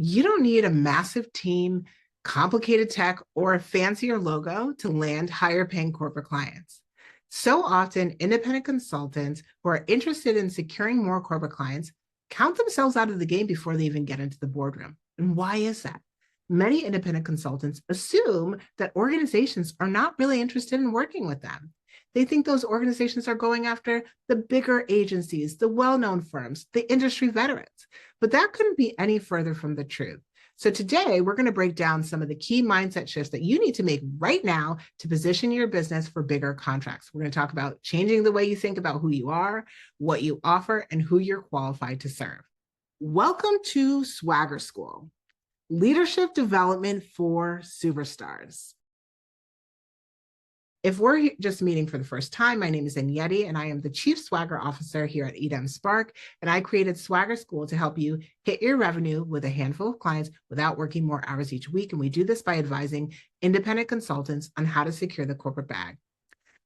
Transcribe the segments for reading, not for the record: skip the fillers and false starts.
You don't need a massive team, complicated tech, or a fancier logo to land higher paying corporate clients. So often, independent consultants who are interested in securing more corporate clients count themselves out of the game before they even get into the boardroom. And why is that? Many independent consultants assume that organizations are not really interested in working with them. They think those organizations are going after the bigger agencies, the well known firms, the industry veterans. But that couldn't be any further from the truth. So today, we're going to break down some of the key mindset shifts that you need to make right now to position your business for bigger contracts. We're going to talk about changing the way you think about who you are, what you offer, and who you're qualified to serve. Welcome to Swagger School, leadership development for superstars. If we're just meeting for the first time, my name is Anyeti, and I am the Chief Swagger Officer here at Edem Spark, and I created Swagger School to help you hit your revenue with a handful of clients without working more hours each week, and we do this by advising independent consultants on how to secure the corporate bag.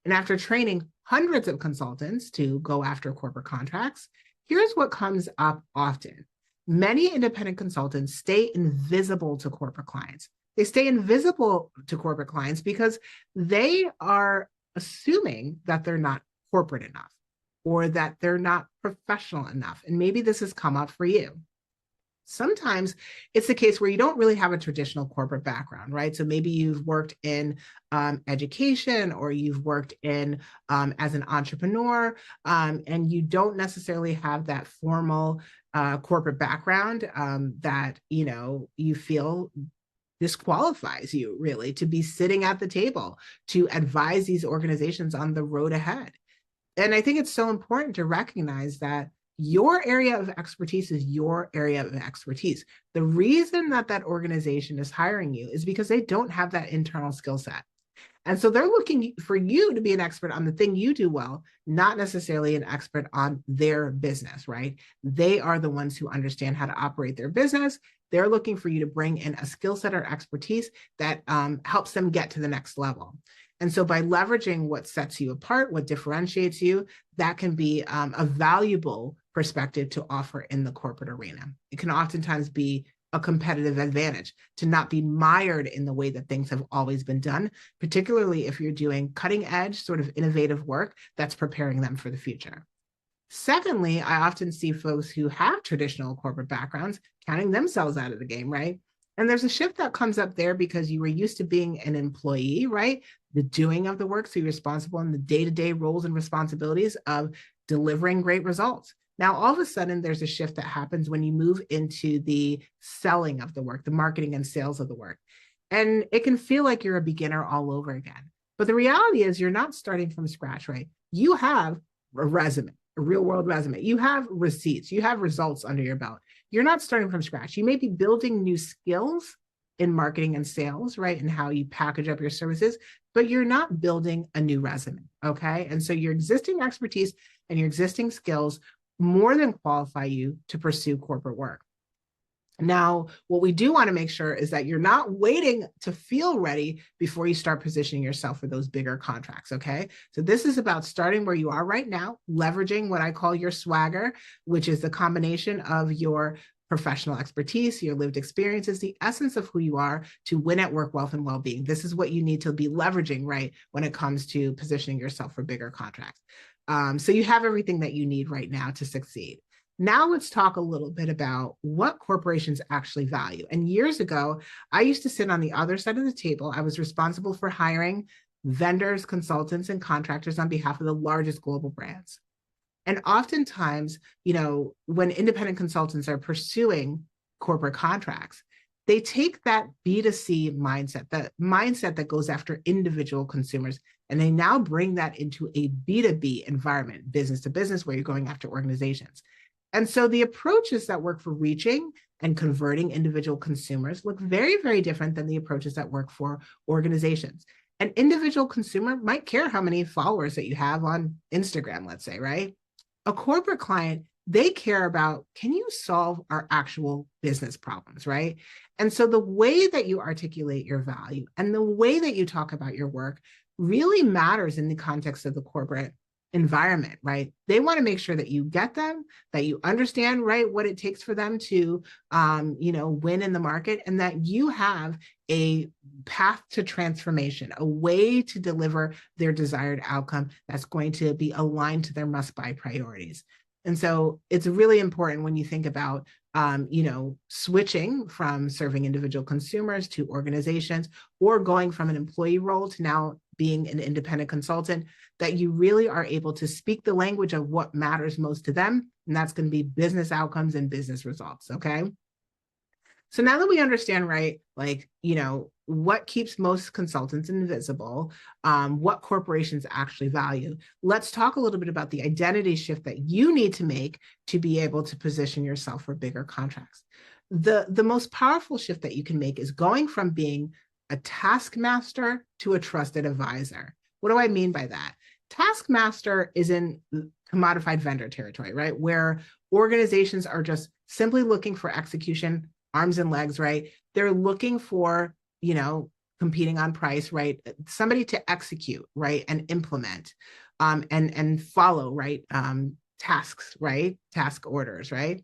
And after training hundreds of consultants to go after corporate contracts, here's what comes up often. Many independent consultants stay invisible to corporate clients. They stay invisible to corporate clients because they are assuming that they're not corporate enough or that they're not professional enough. And maybe this has come up for you. Sometimes it's the case where you don't really have a traditional corporate background, right? So maybe you've worked in education or you've worked in as an entrepreneur, and you don't necessarily have that formal corporate background that, you feel disqualifies you really to be sitting at the table to advise these organizations on the road ahead. And I think it's so important to recognize that your area of expertise is your area of expertise. The reason that that organization is hiring you is because they don't have that internal skill set. And so they're looking for you to be an expert on the thing you do well, not necessarily an expert on their business, right? They are the ones who understand how to operate their business. They're looking for you to bring in a skill set or expertise that helps them get to the next level. And so by leveraging what sets you apart, what differentiates you, that can be a valuable perspective to offer in the corporate arena. It can oftentimes be a competitive advantage to not be mired in the way that things have always been done, particularly if you're doing cutting edge, sort of innovative work that's preparing them for the future. Secondly, I often see folks who have traditional corporate backgrounds counting themselves out of the game, right? And there's a shift that comes up there because you were used to being an employee, right? The doing of the work, so you're responsible in the day-to-day roles and responsibilities of delivering great results. Now, all of a sudden, there's a shift that happens when you move into the selling of the work, the marketing and sales of the work. And it can feel like you're a beginner all over again. But the reality is you're not starting from scratch, right? You have a resume, a real world resume. You have receipts, you have results under your belt. You're not starting from scratch. You may be building new skills in marketing and sales, right? And how you package up your services, but you're not building a new resume, okay? And so your existing expertise and your existing skills more than qualify you to pursue corporate work. Now, what we do want to make sure is that you're not waiting to feel ready before you start positioning yourself for those bigger contracts, okay? So this is about starting where you are right now, leveraging what I call your swagger, which is the combination of your professional expertise, your lived experiences, the essence of who you are to win at work, wealth, and well-being. This is what you need to be leveraging, right, when it comes to positioning yourself for bigger contracts. So you have everything that you need right now to succeed. Now let's talk a little bit about what corporations actually value. And years ago, I used to sit on the other side of the table. I was responsible for hiring vendors, consultants, and contractors on behalf of the largest global brands. And oftentimes, when independent consultants are pursuing corporate contracts, they take that B2C mindset, that mindset that goes after individual consumers, and they now bring that into a B2B environment, business to business, where you're going after organizations. And so the approaches that work for reaching and converting individual consumers look very, very different than the approaches that work for organizations. An individual consumer might care how many followers that you have on Instagram, let's say, right? A corporate client, they care about, can you solve our actual business problems, right? And so the way that you articulate your value and the way that you talk about your work really matters in the context of the corporate environment, right? They want to make sure that you get them, that you understand, right, what it takes for them to, win in the market, and that you have a path to transformation, a way to deliver their desired outcome that's going to be aligned to their must-buy priorities. And so it's really important when you think about, switching from serving individual consumers to organizations, or going from an employee role to now being an independent consultant, that you really are able to speak the language of what matters most to them. And that's going to be business outcomes and business results. Okay. So now that we understand, right, what keeps most consultants invisible, what corporations actually value, let's talk a little bit about the identity shift that you need to make to be able to position yourself for bigger contracts. The most powerful shift that you can make is going from being a taskmaster to a trusted advisor. What do I mean by that? Taskmaster is in commodified vendor territory, right? Where organizations are just simply looking for execution, arms and legs, right? They're looking for, competing on price, right? Somebody to execute, right? And implement, and follow, right? Tasks, right? Task orders, right?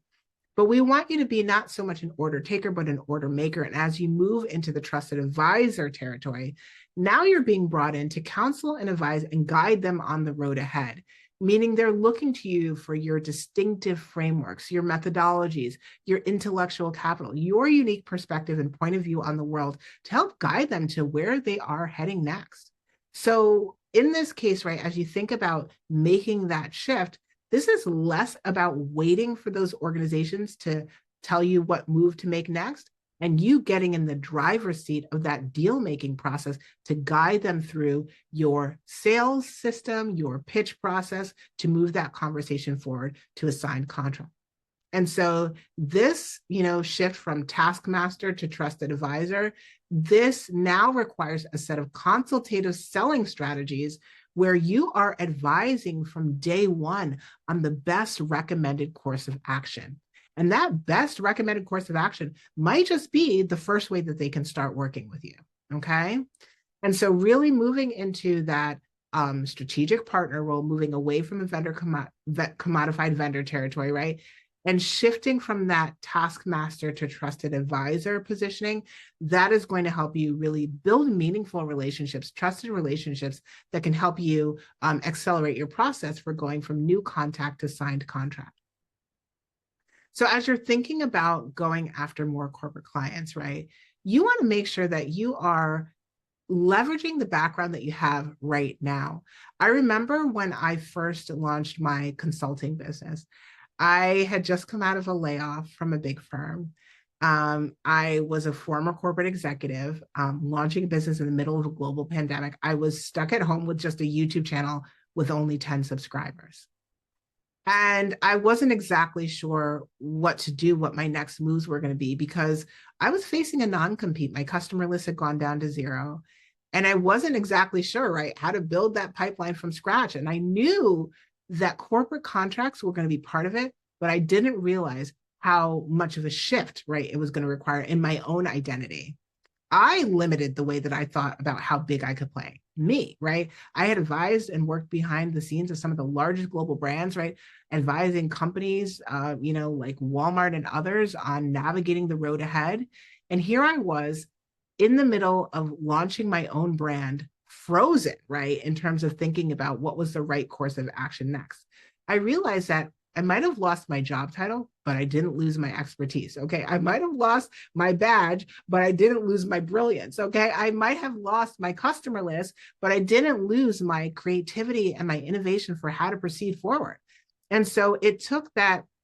But we want you to be not so much an order taker, but an order maker. And as you move into the trusted advisor territory, now you're being brought in to counsel and advise and guide them on the road ahead, meaning they're looking to you for your distinctive frameworks, your methodologies, your intellectual capital, your unique perspective and point of view on the world to help guide them to where they are heading next. So in this case, right, as you think about making that shift, this is less about waiting for those organizations to tell you what move to make next, and you getting in the driver's seat of that deal-making process to guide them through your sales system, your pitch process to move that conversation forward to a signed contract. And so this, shift from taskmaster to trusted advisor, this now requires a set of consultative selling strategies where you are advising from day one on the best recommended course of action. And that best recommended course of action might just be the first way that they can start working with you, okay? And so really moving into that strategic partner role, moving away from a commodified vendor territory, right? And shifting from that taskmaster to trusted advisor positioning, that is going to help you really build meaningful relationships, trusted relationships that can help you accelerate your process for going from new contact to signed contract. So as you're thinking about going after more corporate clients, right, you want to make sure that you are leveraging the background that you have right now. I remember when I first launched my consulting business, I had just come out of a layoff from a big firm. I was a former corporate executive, launching a business in the middle of a global pandemic. I was stuck at home with just a YouTube channel with only 10 subscribers. And I wasn't exactly sure what to do, what my next moves were going to be, because I was facing a non-compete. My customer list had gone down to zero. And I wasn't exactly sure, right, how to build that pipeline from scratch. And I knew that corporate contracts were going to be part of it, but I didn't realize how much of a shift, right, it was going to require in my own identity. I limited the way that I thought about how big I could play. Me, right? I had advised and worked behind the scenes of some of the largest global brands, right? Advising companies, like Walmart and others on navigating the road ahead. And here I was in the middle of launching my own brand, frozen, right? In terms of thinking about what was the right course of action next. I realized that I might have lost my job title, but I didn't lose my expertise. Okay. I might have lost my badge, but I didn't lose my brilliance. Okay. I might have lost my customer list, but I didn't lose my creativity and my innovation for how to proceed forward. And so it took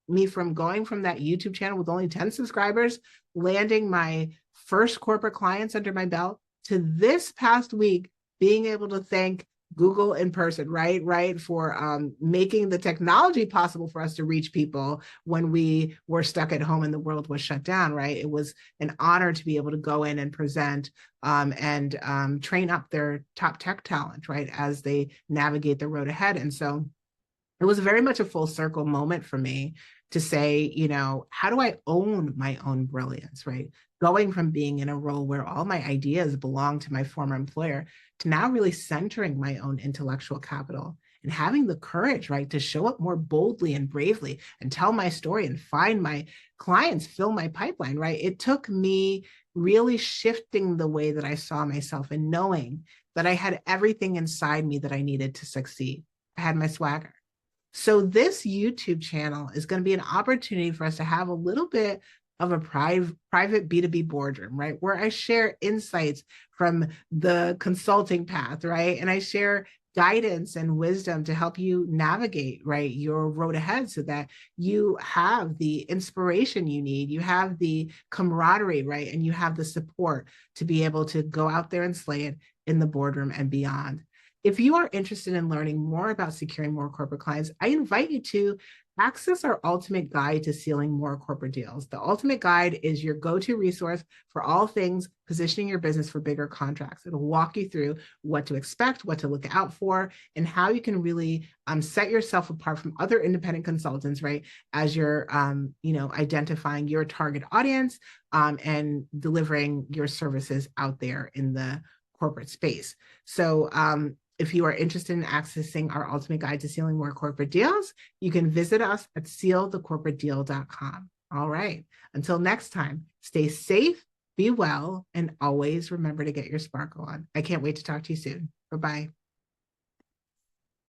me from going from that YouTube channel with only 10 subscribers, landing my first corporate clients under my belt, to this past week being able to thank Google in person, right, for making the technology possible for us to reach people when we were stuck at home and the world was shut down, right? It was an honor to be able to go in and present and train up their top tech talent, right, as they navigate the road ahead. And so it was very much a full circle moment for me to say, how do I own my own brilliance, right? Going from being in a role where all my ideas belong to my former employer to now really centering my own intellectual capital and having the courage, right, to show up more boldly and bravely and tell my story and find my clients, fill my pipeline, right? It took me really shifting the way that I saw myself and knowing that I had everything inside me that I needed to succeed. I had my swagger. So this YouTube channel is going to be an opportunity for us to have a little bit of a private B2B boardroom, right? Where I share insights from the consulting path, right? And I share guidance and wisdom to help you navigate, right, your road ahead so that you have the inspiration you need, you have the camaraderie, right? And you have the support to be able to go out there and slay it in the boardroom and beyond. If you are interested in learning more about securing more corporate clients, I invite you to access our ultimate guide to sealing more corporate deals. The ultimate guide is your go-to resource for all things positioning your business for bigger contracts. It'll walk you through what to expect, what to look out for, and how you can really set yourself apart from other independent consultants, right? As you're, identifying your target audience and delivering your services out there in the corporate space. So if you are interested in accessing our ultimate guide to sealing more corporate deals, you can visit us at sealthecorporatedeal.com. All right. Until next time, stay safe, be well, and always remember to get your sparkle on. I can't wait to talk to you soon. Bye-bye.